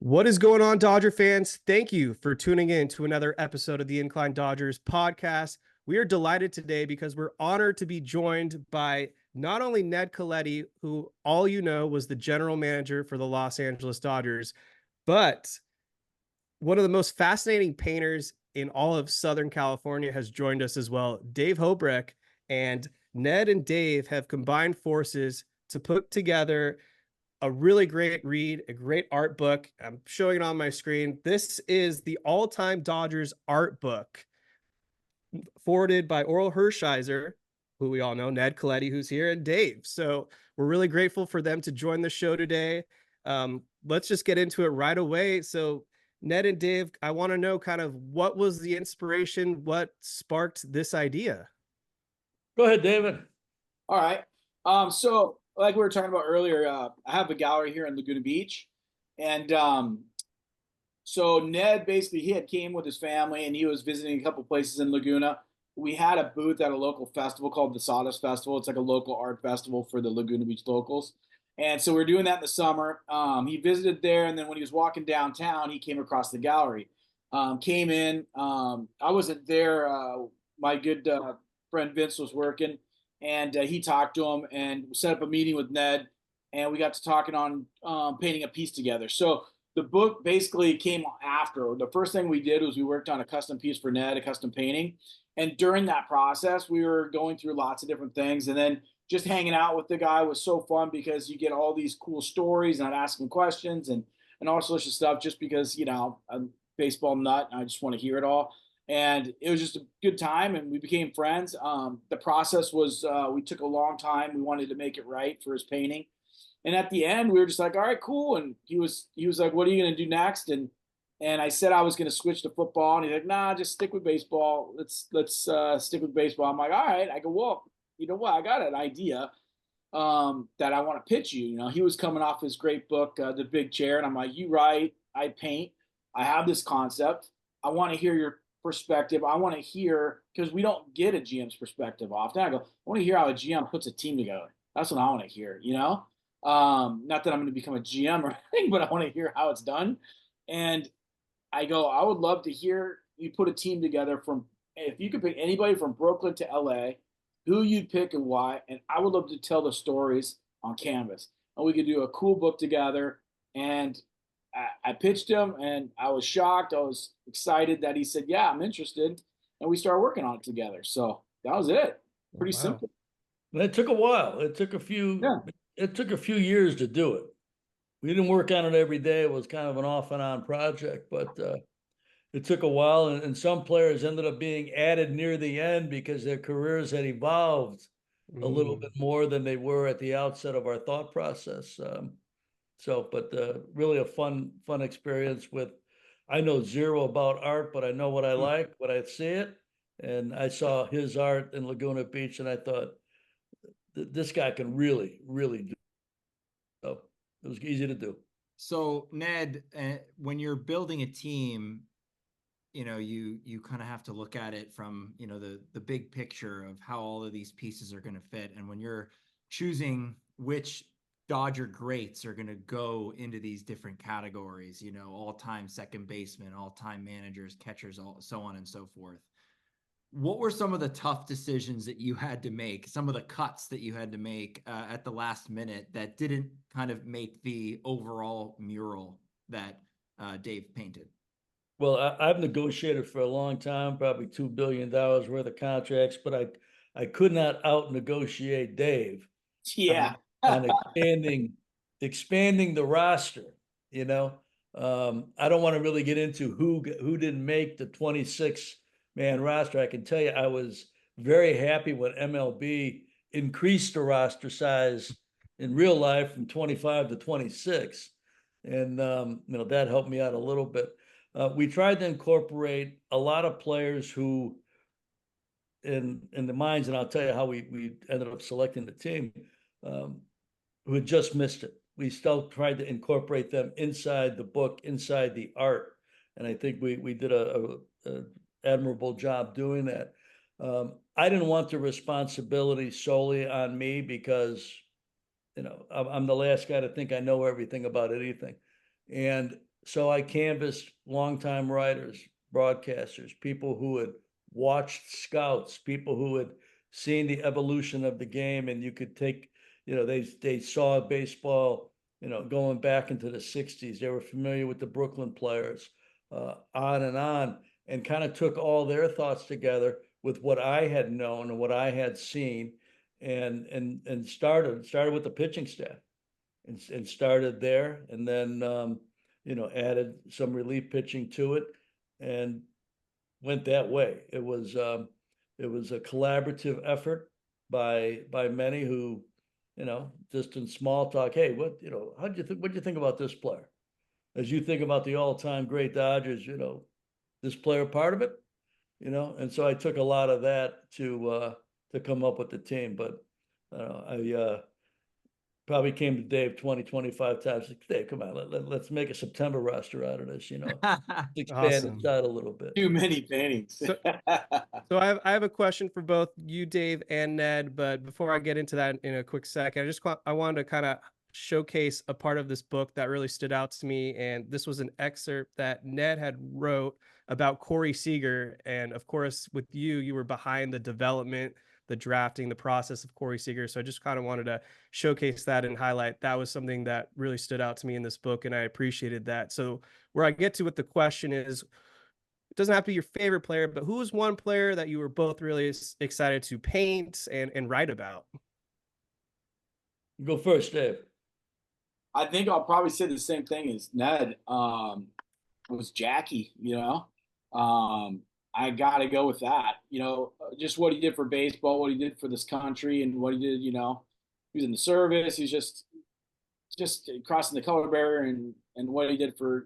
What is going on, Dodger fans? Thank you for tuning in to another episode of the Incline Dodgers podcast. We are delighted today because we're honored to be joined by not only Ned Colletti, who all you know was the general manager for the Los Angeles Dodgers, but one of the most fascinating painters in all of Southern California has joined us as well. Dave Hobrecht and Ned and Dave have combined forces to put together a really great read, a great art book. I'm showing it on my screen. This is the all-time Dodgers art book, forwarded by Oral Hershiser, who we all know, Ned Colletti, who's here, and Dave. So we're really grateful for them to join the show today. Let's just get into it right away. So Ned and Dave, I want to know kind of what was the inspiration, what sparked this idea? Go ahead, David. All right. So like we were talking about earlier, I have a gallery here in Laguna Beach, and so Ned basically he had came with his family and he was visiting a couple places in Laguna. We had a booth at a local festival called the Sawdust Festival. It's like a local art festival for the Laguna Beach locals. And so we are doing that in the summer. He visited there, and then when he was walking downtown, he came across the gallery. Came in. I wasn't there. My good friend Vince was working, and he talked to him and set up a meeting with Ned, and we got to talking on painting a piece together. So the book basically came after. The first thing we did was we worked on a custom piece for Ned, a custom painting, and during that process, we were going through lots of different things, and then just hanging out with the guy was so fun because you get all these cool stories, and I'd ask him questions and all sorts of stuff just because I'm a baseball nut and I just want to hear it all. And it was just a good time, and we became friends. The process was we took a long time. We wanted to make it right for his painting, and at the end, we were just like, "All right, cool." And he was like, "What are you going to do next?" And I said I was going to switch to football, and he's like, "Nah, just stick with baseball. Let's stick with baseball." I'm like, "All right." I go, "Well, you know what? I got an idea that I want to pitch you." He was coming off his great book, The Big Chair, and I'm like, "You write, I paint. I have this concept. I want to hear your perspective. I want to hear, because we don't get a GM's perspective often. I go, I want to hear how a GM puts a team together. That's what I want to hear. Not that I'm going to become a GM or anything, but I want to hear how it's done. And I go, I would love to hear you put a team together from, if you could pick anybody from Brooklyn to LA, who you'd pick and why. And I would love to tell the stories on canvas. And we could do a cool book together. And I pitched him, and I was shocked. I was excited that he said, "Yeah, I'm interested," and we started working on it together. So that was it. Pretty Wow. simple. And it took a while. It took a Yeah. few years to do it. We didn't work on it every day. It was kind of an off and on project, but it took a while. And some players ended up being added near the end because their careers had evolved a little bit more than they were at the outset of our thought process. But really a fun experience with, I know zero about art, but I know what I like, when I see it. And I saw his art in Laguna Beach, and I thought, this guy can really, really do. So it was easy to do. So Ned, when you're building a team, you kind of have to look at it from, the big picture of how all of these pieces are going to fit. And when you're choosing which Dodger greats are going to go into these different categories, all-time second baseman, all-time managers, catchers, so on and so forth. What were some of the tough decisions that you had to make, some of the cuts that you had to make at the last minute that didn't kind of make the overall mural that Dave painted? Well, I've negotiated for a long time, probably $2 billion worth of contracts, but I could not out negotiate Dave Yeah. on expanding the roster. I don't want to really get into who didn't make the 26-man roster. I can tell you, I was very happy when MLB increased the roster size in real life from 25 to 26, and that helped me out a little bit. We tried to incorporate a lot of players who, in the minds, and I'll tell you how we ended up selecting the team, who had just missed it. We still tried to incorporate them inside the book, inside the art, and I think we did a admirable job doing that. I didn't want the responsibility solely on me because I'm the last guy to think I know everything about anything, and so I canvassed longtime writers, broadcasters, people who had watched scouts, people who had seen the evolution of the game, and you could take, they saw baseball, going back into the 60s. They were familiar with the Brooklyn players, on, and kind of took all their thoughts together with what I had known and what I had seen, and started with the pitching staff, and started there, and then added some relief pitching to it, and went that way. It was a collaborative effort by many who, just in small talk, hey, what do you think about this player? As you think about the all-time great Dodgers, this player part of it, and so I took a lot of that to come up with the team. But I probably came to Dave 20, 25 times. Like, Dave, come on, let's make a September roster out of this, expand Awesome. it out a little bit. Too many paintings. So I have a question for both you, Dave, and Ned. But before I get into that in a quick second, I wanted to kind of showcase a part of this book that really stood out to me. And this was an excerpt that Ned had wrote about Corey Seager. And of course, with you, you were behind the development, the drafting, the process of Corey Seager. So I just kind of wanted to showcase that and highlight that was something that really stood out to me in this book, and I appreciated that. So where I get to with the question is, it doesn't have to be your favorite player, but who is one player that you were both really excited to paint and write about? Go first, Dave. I think I'll probably say the same thing as Ned. Was Jackie, I got to go with that. Just what he did for baseball, what he did for this country, and what he did. He was in the service. He's just crossing the color barrier, and what he did for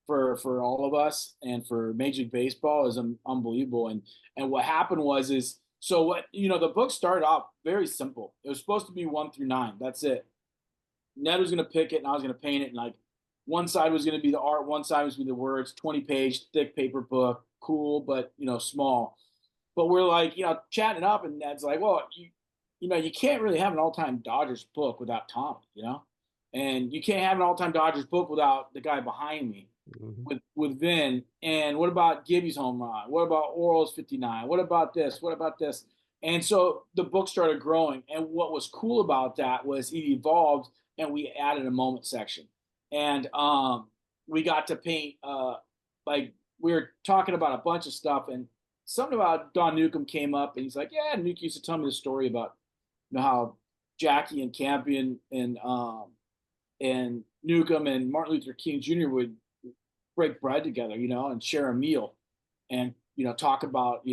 for all of us and for Major League Baseball is unbelievable. And what happened was so what the book started off very simple. It was supposed to be 1 through 9. That's it. Ned was going to pick it, and I was going to paint it. And like, one side was going to be the art, one side was going to be the words. 20-page thick paper book, cool, but small. But we're like, chatting it up, and Ned's like, well, you can't really have an all-time Dodgers book without Tommy, and you can't have an all-time Dodgers book without the guy behind me, with Vin. And what about Gibby's home run? What about Orioles 59? What about this? What about this? And so the book started growing. And what was cool about that was it evolved, and we added a moment section. And we got to paint, like, we were talking about a bunch of stuff, and something about Don Newcomb came up, and he's like, yeah, Nuke used to tell me the story about how Jackie and Campion and Newcomb and Martin Luther King Jr. would break bread together, and share a meal, and talk about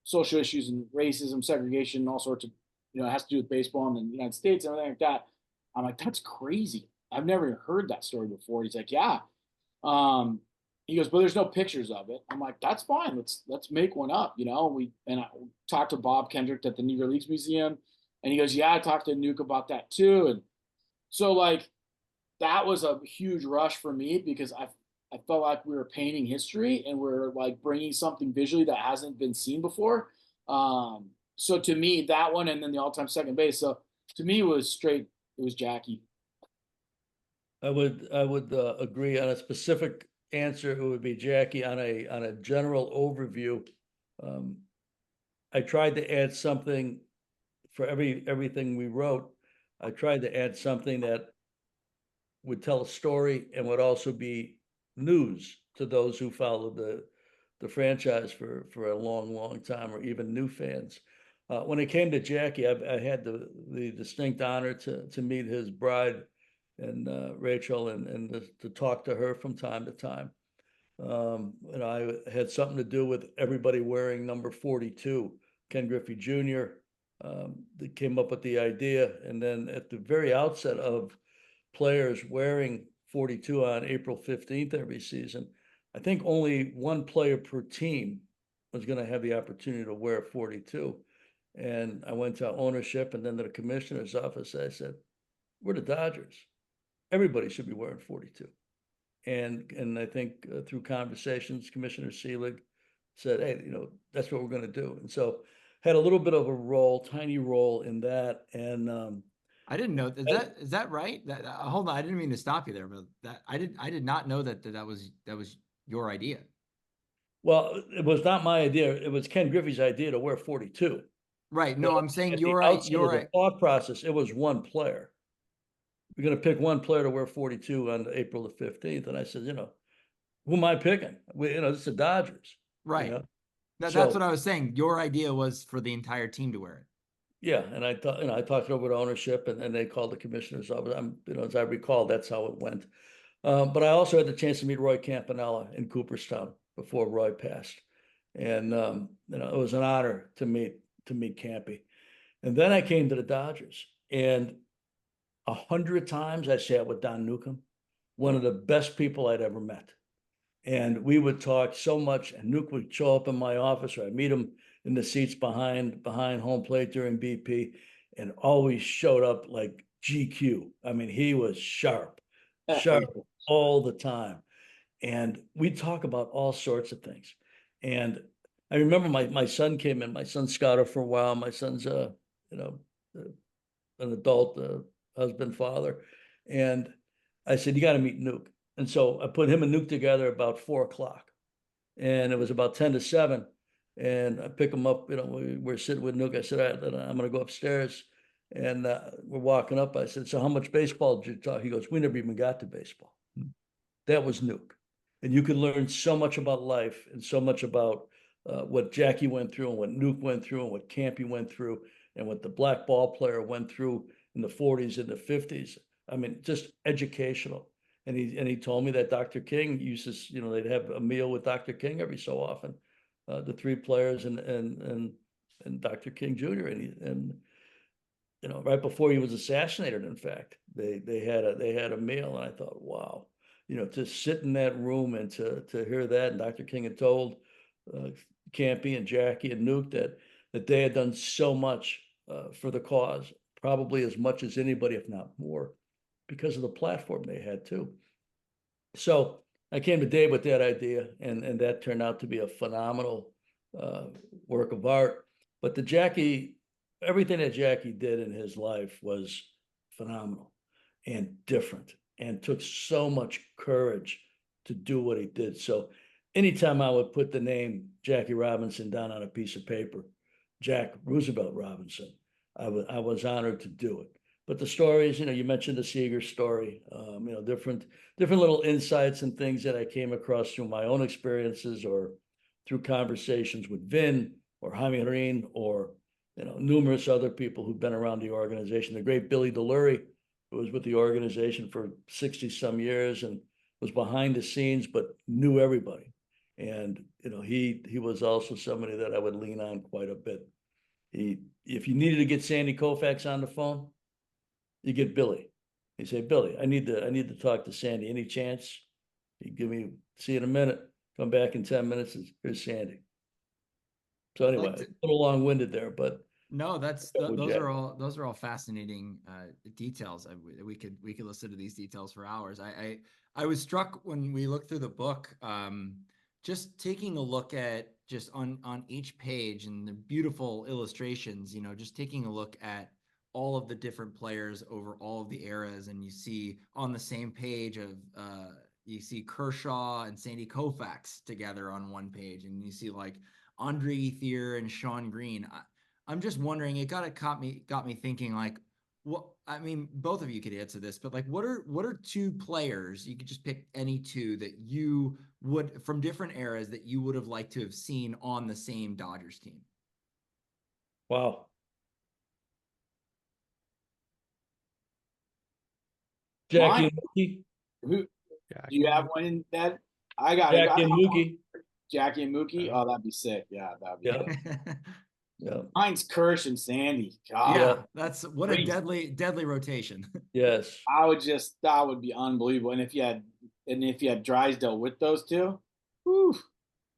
social issues and racism, segregation, and all sorts of it has to do with baseball in the United States and everything like that. I'm like, that's crazy. I've never heard that story before. He's like, yeah. He goes, but there's no pictures of it. I'm like, that's fine. Let's make one up. I talked to Bob Kendrick at the Negro Leagues Museum, and he goes, yeah, I talked to Nuke about that too. And so like, that was a huge rush for me, because I felt like we were painting history, and we're like bringing something visually that hasn't been seen before. So to me, that one, and then the all-time second base. So to me, it was Jackie. I would agree on a specific answer. It would be Jackie. On a general overview, I tried to add something for everything we wrote. I tried to add something that would tell a story and would also be news to those who followed the franchise for a long time, or even new fans. When it came to Jackie, I had the distinct honor to meet his bride, and Rachel, and to talk to her from time to time. I had something to do with everybody wearing number 42. Ken Griffey Jr. That came up with the idea, and then at the very outset of players wearing 42 on April 15th every season, I think only one player per team was going to have the opportunity to wear 42. And I went to ownership and then to the commissioner's office. I said, we're the Dodgers. Everybody should be wearing 42. And I think through conversations, Commissioner Seelig said, hey, that's what we're going to do. And so had a little bit of a role, tiny role in that. And I didn't know is that right? That hold on, I didn't mean to stop you there, but I did not know that was your idea. Well, it was not my idea. It was Ken Griffey's idea to wear 42. Right. No, I'm saying At the outset of the thought process, it was one player. We're going to pick one player to wear 42 on April the 15th. And I said, who am I picking? It's the Dodgers. Right. That's So, what I was saying. Your idea was for the entire team to wear it. yeah. And I thought, I talked it over to ownership and they called the commissioner's office. As I recall, that's how it went. But I also had the chance to meet Roy Campanella in Cooperstown before Roy passed. And, it was an honor to meet Campy. And then I came to the Dodgers, and 100 times I sat with Don Newcomb, one of the best people I'd ever met. And we would talk so much, and Nuke would show up in my office, or I'd meet him in the seats behind home plate during BP, and always showed up like GQ. I mean, he was sharp all the time. And we'd talk about all sorts of things. And I remember my son came in. My son scouted for a while. My son's an adult husband, father. And I said, you got to meet Nuke. And so I put him and Nuke together about 4:00. And it was about 10 to 7. And I pick him up, we're sitting with Nuke. I said, all right, I'm going to go upstairs. And we're walking up. I said, so how much baseball did you talk? He goes, we never even got to baseball. That was Nuke. And you could learn so much about life and so much about what Jackie went through and what Nuke went through and what Campy went through and what the black ball player went through in the 40s and the 50s. I mean, just educational. And he told me that Dr. King used to, they'd have a meal with Dr. King every so often, the three players and Dr. King Jr. And right before he was assassinated, in fact, they had a meal, and I thought, wow, to sit in that room and to hear that. And Dr. King had told Campy and Jackie and Nuke that they had done so much for the cause, probably as much as anybody, if not more, because of the platform they had too. So I came to Dave with that idea, and that turned out to be a phenomenal work of art. But everything that Jackie did in his life was phenomenal and different, and took so much courage to do what he did. So anytime I would put the name Jackie Robinson down on a piece of paper, Jack Roosevelt Robinson, I was honored to do it. But the stories, you mentioned the Seeger story, different little insights and things that I came across through my own experiences or through conversations with Vin or Jaime Green or, numerous other people who've been around the organization. The great Billy DeLury, who was with the organization for 60 some years and was behind the scenes, but knew everybody. And, he was also somebody that I would lean on quite a bit. If you needed to get Sandy Koufax on the phone, you get Billy. You say, Billy, I need to talk to Sandy. Any chance? He'd give me, see you in a minute, come back in 10 minutes, here's Sandy. So anyway, a little long-winded there, but no, those are all fascinating details. We could listen to these details for hours. I was struck when we looked through the book, just taking a look at just on each page and the beautiful illustrations, just taking a look at all of the different players over all of the eras, and you see on the same page of you see Kershaw and Sandy Koufax together on one page, and you see like Andre Ethier and Sean Green. I'm just wondering, it got me thinking, like, what, I mean, both of you could answer this, but like, what are two players, you could just pick any two that you would, from different eras, that you would have liked to have seen on the same Dodgers team? Wow. Jackie and Mookie. Do you have one in that? I got Jackie and Mookie. Jackie and Mookie. Oh, that'd be sick. Yeah, that'd be. Yeah. Yeah. Mine's Kirsch and Sandy. God. Yeah, that's what a deadly rotation. Yes. That would be unbelievable. And if you had Drysdale with those two, whew,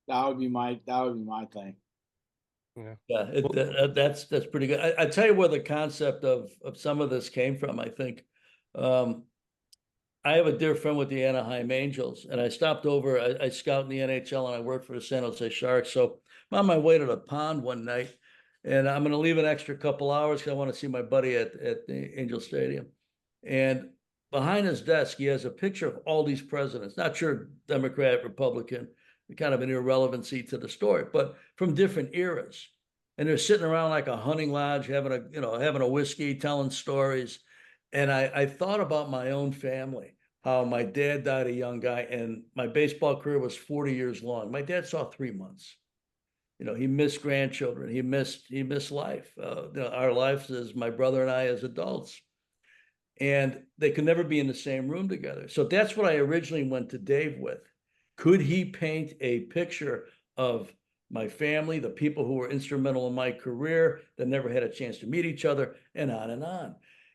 that would be my thing. Yeah, that's pretty good. I tell you where the concept of some of this came from. I think I have a dear friend with the Anaheim Angels, and I stopped over. I scout in the NHL, and I worked for the San Jose Sharks. So I'm on my way to the pond one night, And I'm going to leave an extra couple hours because I want to see my buddy at the Angel Stadium. And behind his desk, he has a picture of all these presidents, not sure Democrat, Republican, kind of an irrelevancy to the story, but from different eras. And they're sitting around like a hunting lodge, having a whiskey, telling stories. And I thought about my own family, how my dad died a young guy, and my baseball career was 40 years long. My dad saw 3 months. He missed grandchildren. He missed life. Our lives as my brother and I as adults. And they could never be in the same room together. So that's what I originally went to Dave with. Could he paint a picture of my family, the people who were instrumental in my career that never had a chance to meet each other, and on and on.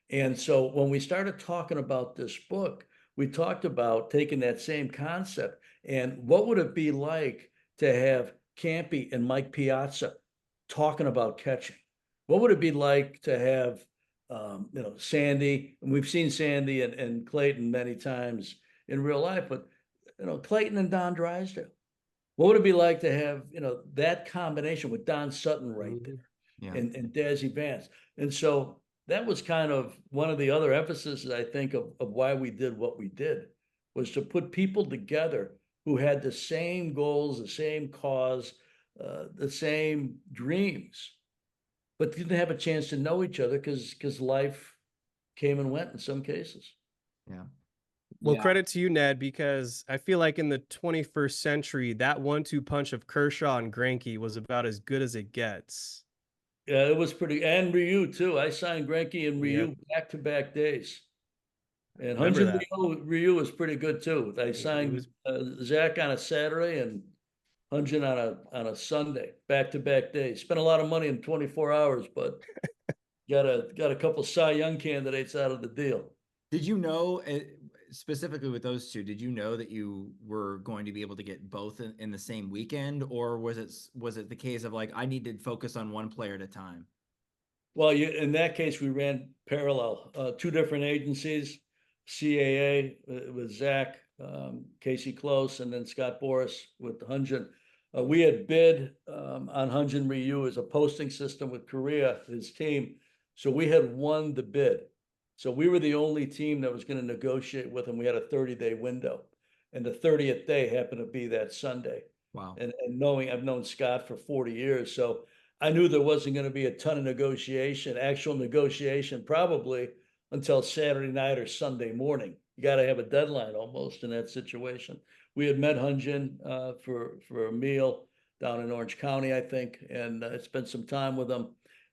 And so when we started talking about this book, we talked about taking that same concept and what would it be like to have Campy and Mike Piazza talking about catching? What would it be like to have Sandy, and we've seen Sandy and Clayton many times in real life, but Clayton and Don Drysdale. What would it be like to have that combination with Don Sutton right there, Yeah. and Dazzy Vance? And so that was kind of one of the other emphases, I think, of why we did what we did, was to put people together who had the same goals, the same cause, the same dreams, but didn't have a chance to know each other because life came and went in some cases. Yeah. Well, Yeah. credit to you, Ned, because I feel like in the 21st century, that 1-2 punch of Kershaw and Greinke was about as good as it gets. Yeah, it was pretty, and Ryu too. I signed Greinke and Ryu back-to-back days. And Remember Hunjin that. Ryu was pretty good too. I signed Zach on a Saturday and Hunjin on a Sunday, back-to-back days. Spent a lot of money in 24 hours, but got a couple Cy Young candidates out of the deal. Did you know, specifically with those two, did you know that you were going to be able to get both in the same weekend, or was it the case of like, I need to focus on one player at a time? Well, in that case, we ran parallel, two different agencies, CAA with Zach, Casey Close, and then Scott Boris with Hunjin. We had bid on Hunjin Ryu as a posting system with Korea, his team. So we had won the bid. So we were the only team that was going to negotiate with him. We had a 30-day window, and the 30th day happened to be that Sunday. Wow. And I've known Scott for 40 years. So I knew there wasn't going to be a ton of actual negotiation, probably until Saturday night or Sunday morning. You got to have a deadline almost in that situation. We had met Hunjin for a meal down in Orange County, I think, and spent some time with him.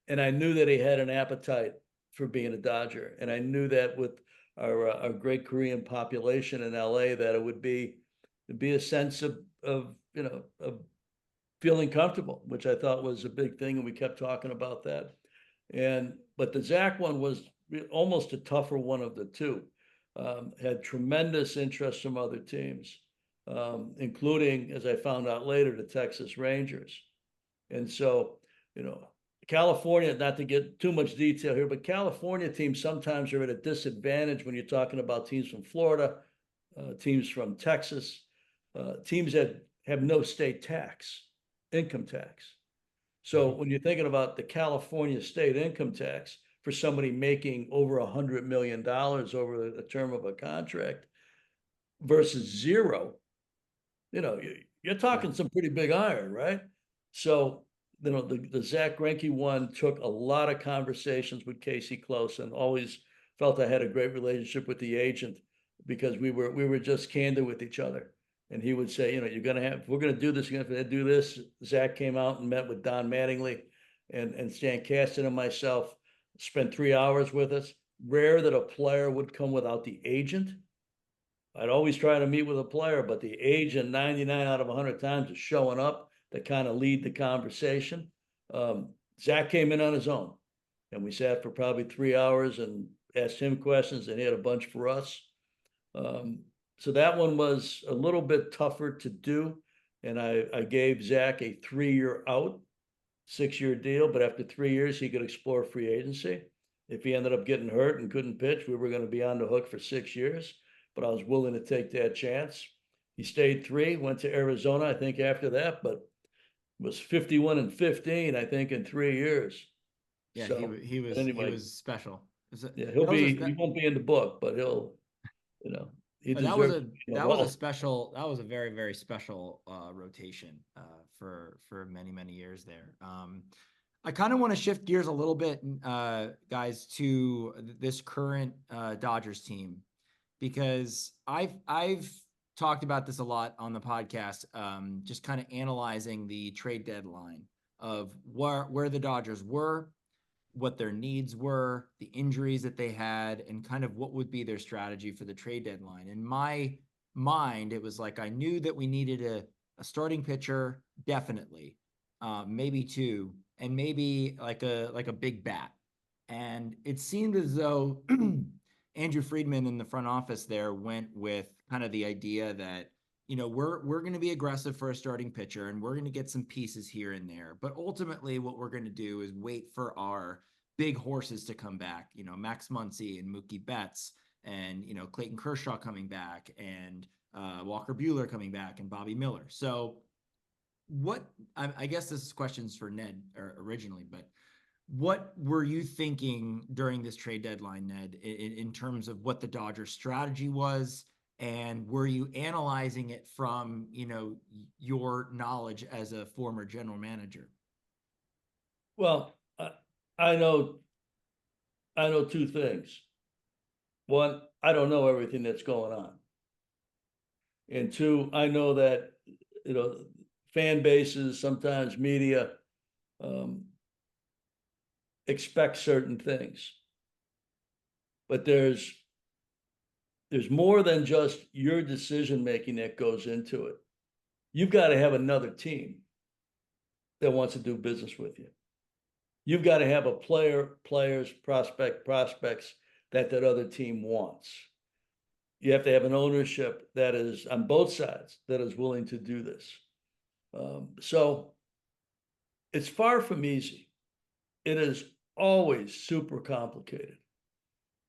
And I knew that he had an appetite for being a Dodger. And I knew that with our great Korean population in LA, that it would be a sense of feeling comfortable, which I thought was a big thing. And we kept talking about that. But the Zach one was almost a tougher one of the two. Had tremendous interest from other teams, including, as I found out later, the Texas Rangers. And so, California, not to get too much detail here, but California teams sometimes are at a disadvantage when you're talking about teams from Florida, teams from Texas, teams that have no state income tax. So when you're thinking about the California state income tax for somebody making over $100 million over the term of a contract versus zero, you're talking some pretty big iron, right? So the Zach Greinke one took a lot of conversations with Casey Close, and always felt I had a great relationship with the agent because we were just candid with each other. And he would say, we're going to do this, you're going to have to do this. Zach came out and met with Don Mattingly and Stan Kasten and myself, spent 3 hours with us. Rare that a player would come without the agent. I'd always try to meet with a player, but the agent 99 out of 100 times is showing up to kind of lead the conversation. Zach came in on his own, and we sat for probably 3 hours and asked him questions, and he had a bunch for us. So that one was a little bit tougher to do. And I gave Zach a 3-year out, 6-year deal, but after 3 years, he could explore free agency. If he ended up getting hurt and couldn't pitch, we were going to be on the hook for 6 years, but I was willing to take that chance. He stayed 3, went to Arizona, I think, after that, but was 51-15, I think, in 3 years. Yeah, So he was anyway, he was special. yeah, he won't be in the book, but you know, he that was deserves a to be in the that was a Hall. special that was a very very special rotation for many years there. I kind of want to shift gears a little bit, guys, to this current Dodgers team, because I've talked about this a lot on the podcast, just kind of analyzing the trade deadline of where the Dodgers were, what their needs were, the injuries that they had, and kind of what would be their strategy for the trade deadline. In my mind, it was like I knew that we needed a starting pitcher, definitely, maybe two, and maybe like a big bat. And it seemed as though Andrew Friedman in the front office there went with kind of the idea that, you know, we're going to be aggressive for a starting pitcher and we're going to get some pieces here and there. But ultimately, what we're going to do is wait for our big horses to come back, you know, Max Muncy and Mookie Betts and, you know, Clayton Kershaw coming back and Walker Buehler coming back and Bobby Miller. So I guess this is questions for Ned originally, but what were you thinking during this trade deadline, Ned, in terms of what the Dodgers strategy was? And were you analyzing it from, you know, your knowledge as a former general manager? Well, I know two things. One, I don't know everything that's going on. And two, I know that, you know, fan bases, sometimes media, expect certain things. But there's more than just your decision making that goes into it. You've got to have another team that wants to do business with you. You've got to have a players, prospects that other team wants. You have to have an ownership that is on both sides that is willing to do this. So it's far from easy. It is always super complicated.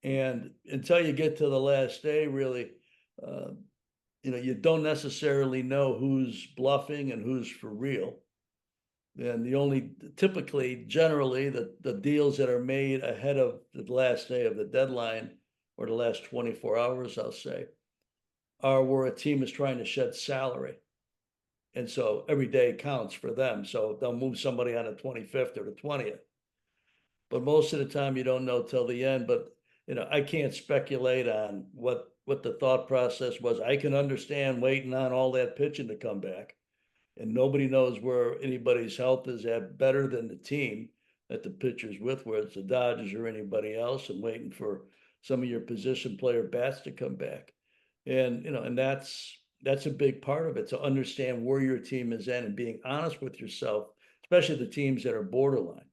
And until you get to the last day, really, you know, you don't necessarily know who's bluffing and who's for real. And generally, the deals that are made ahead of the last day of the deadline or the last 24 hours, I'll say, are where a team is trying to shed salary. And so every day counts for them. So they'll move somebody on the 25th or the 20th. But most of the time you don't know till the end. But, you know, I can't speculate on what the thought process was. I can understand waiting on all that pitching to come back. And nobody knows where anybody's health is at better than the team that the pitcher's with, whether it's the Dodgers or anybody else, and waiting for some of your position player bats to come back. And, you know, and that's a big part of it, to understand where your team is at and being honest with yourself, especially the teams that are borderline,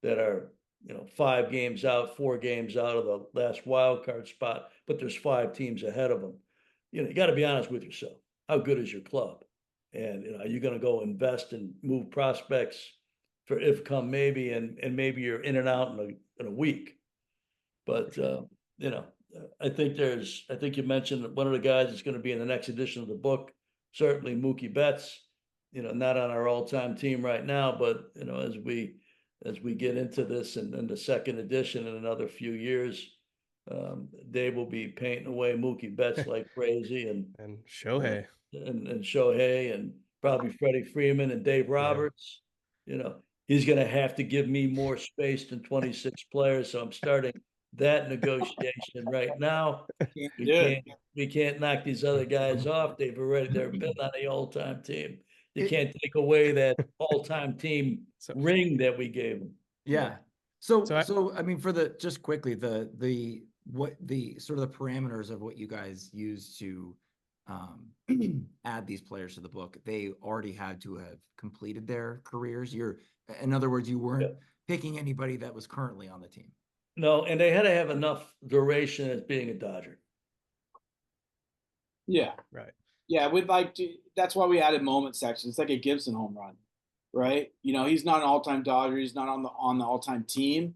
that are, you know, 5 games out, 4 games out of the last wild card spot, but there's 5 teams ahead of them. You know, you got to be honest with yourself. How good is your club? And, you know, are you going to go invest and move prospects for if come maybe, and maybe you're in and out in a week. But, you know, I think you mentioned one of the guys that's going to be in the next edition of the book, certainly Mookie Betts, you know, not on our all-time team right now, but, you know, as we get into this and the second edition in another few years, Dave will be painting away Mookie Betts like crazy, and Shohei. And Shohei, and probably Freddie Freeman and Dave Roberts. You know, he's going to have to give me more space than 26 players. So I'm starting that negotiation right now. We can't knock these other guys off. They've been on the all-time team. You can't take away that all-time team ring that we gave them. Yeah. So I mean, just quickly, the sort of the parameters of what you guys use to add these players to the book, they already had to have completed their careers. In other words, you weren't picking anybody that was currently on the team. No, and they had to have enough duration as being a Dodger. Yeah. Right. Yeah, that's why we added moment section. It's like a Gibson home run, right? You know, he's not an all-time Dodger. He's not on the all-time team.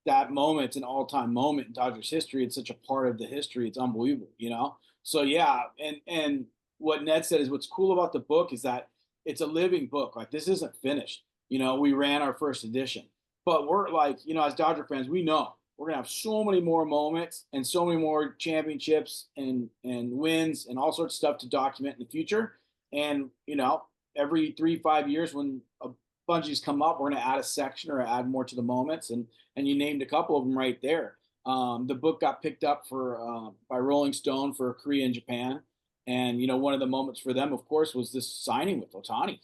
That moment's an all-time moment in Dodgers history. It's such a part of the history. It's unbelievable, you know? So yeah, and what Ned said is what's cool about the book is that it's a living book. Like, this isn't finished. We ran our first edition, but we're like, as Dodger fans, we know we're gonna have so many more moments and so many more championships and wins and all sorts of stuff to document in the future. And every 3-5 years when a bunches come up, we're gonna add a section or add more to the moments. And you named a couple of them right there. The book got picked up for by Rolling Stone for Korea and Japan. And one of the moments for them, of course, was this signing with Otani.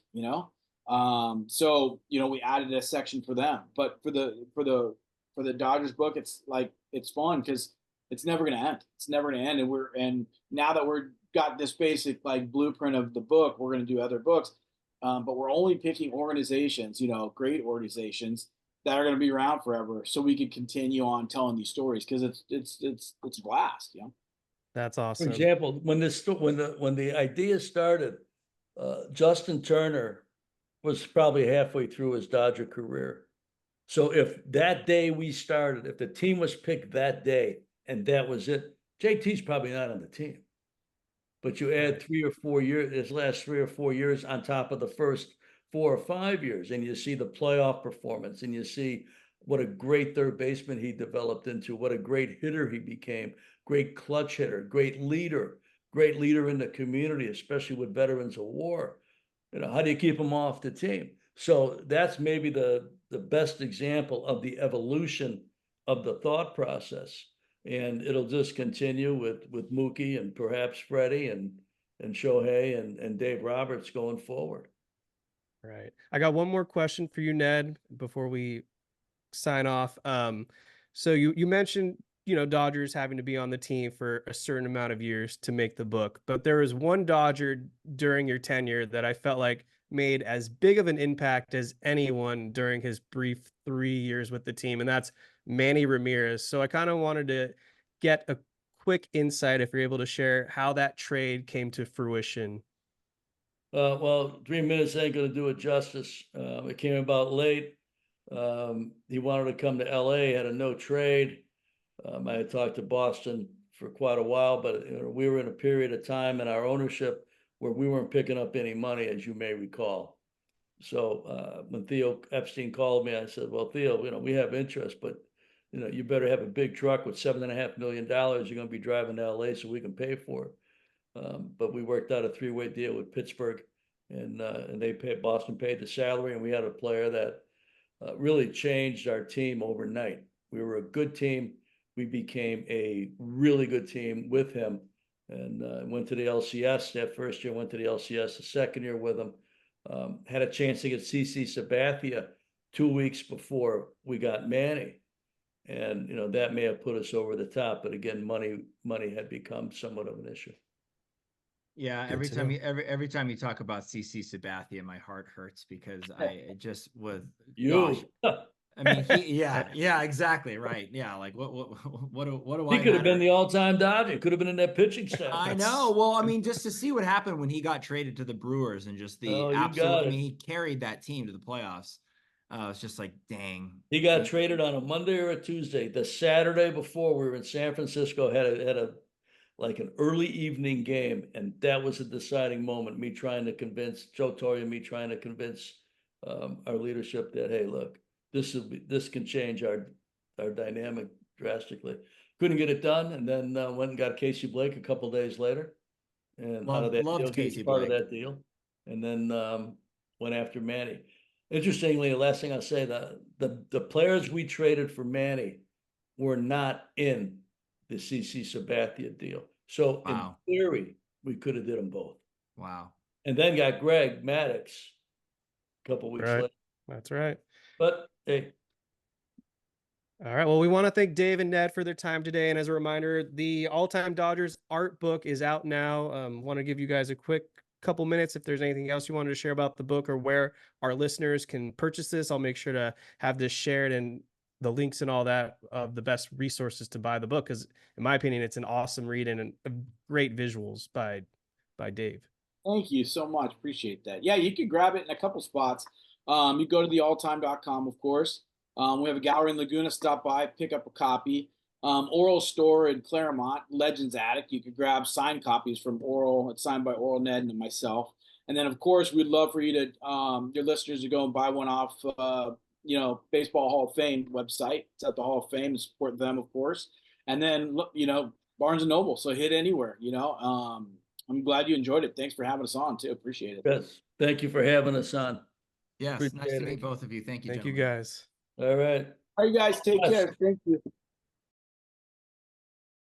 So we added a section for them. But for the Dodgers book, it's like, it's fun because it's never going to end. It's never going to end. And now that we're got this basic like blueprint of the book, we're going to do other books. But we're only picking organizations, great organizations that are going to be around forever, so we can continue on telling these stories, because it's a blast. That's For awesome. example, when the idea started, Justin Turner was probably halfway through his Dodger career. So if that day we started, if the team was picked that day and that was it, JT's probably not on the team. But you add 3 or 4 years, his last 3 or 4 years on top of the first 4 or 5 years, and you see the playoff performance, and you see what a great third baseman he developed into, what a great hitter he became, great clutch hitter, great leader in the community, especially with veterans of war. How do you keep them off the team? So that's maybe the best example of the evolution of the thought process. And it'll just continue with Mookie and perhaps Freddie and Shohei and Dave Roberts going forward. Right. I got one more question for you, Ned, before we sign off. So you mentioned, Dodgers having to be on the team for a certain amount of years to make the book, but there was one Dodger during your tenure that I felt like made as big of an impact as anyone during his brief 3 years with the team, and that's Manny Ramirez. So I kind of wanted to get a quick insight, if you're able to share, how that trade came to fruition. Well, 3 minutes ain't going to do it justice. It came about late. He wanted to come to LA, had a no trade. I had talked to Boston for quite a while, but we were in a period of time in our ownership where we weren't picking up any money, as you may recall. So when Theo Epstein called me, I said, well, Theo, we have interest, but you better have a big truck with $7.5 million. You're going to be driving to LA so we can pay for it. But we worked out a 3-way deal with Pittsburgh, and Boston paid the salary, and we had a player that really changed our team overnight. We were a good team. We became a really good team with him, and went to the LCS that first year, went to the LCS the second year with him. Had a chance to get CC Sabathia 2 weeks before we got Manny. And, that may have put us over the top, but again, money had become somewhat of an issue. Yeah, every time you talk about CC Sabathia, my heart hurts, because I just was gosh. I mean, yeah, exactly, right. Yeah, like what do I? He could have been the all-time Dodger. Could have been in that pitching staff. I know. Well, I mean, just to see what happened when he got traded to the Brewers, and just the absolute. I mean, he carried that team to the playoffs. It's just like, dang. He got traded on a Monday or a Tuesday. The Saturday before, we were in San Francisco, had a like an early evening game, and that was a deciding moment. Me trying to convince Joe Torre, me trying to convince our leadership that, hey, look, this can change our dynamic drastically. Couldn't get it done, and then went and got Casey Blake a couple days later, and out of that deal, he was part of that deal, and then went after Manny. Interestingly, the last thing I'll say, the players we traded for Manny were not in the CC Sabathia deal. So in theory, we could have did them both. Wow. And then got Greg Maddux a couple weeks later. That's right. But hey. All right. Well, we want to thank Dave and Ned for their time today. And as a reminder, the All-Time Dodgers art book is out now. Want to give you guys a quick couple minutes if there's anything else you wanted to share about the book, or where our listeners can purchase this. I'll make sure to have this shared, and the links and all that of the best resources to buy the book, because in my opinion, it's an awesome read and great visuals by Dave. Thank you so much. Appreciate that. Yeah, you can grab it in a couple spots. You go to thealltime.com, of course. We have a gallery in Laguna. Stop by, pick up a copy. Oral Store in Claremont, Legends Attic. You could grab signed copies from Oral. It's signed by Oral, Ned, and myself. And then, of course, we'd love for you to, your listeners to go and buy one off, Baseball Hall of Fame website. It's at the Hall of Fame, to support them, of course. And then, Barnes and Noble. So hit anywhere, I'm glad you enjoyed it. Thanks for having us on too. Appreciate it. Yes. Thank you for having us on. Yes, nice Appreciate to it. meet both of you. Thank you, Thank you gentlemen. guys. All right. All right, you guys, take Yes. care. Thank you.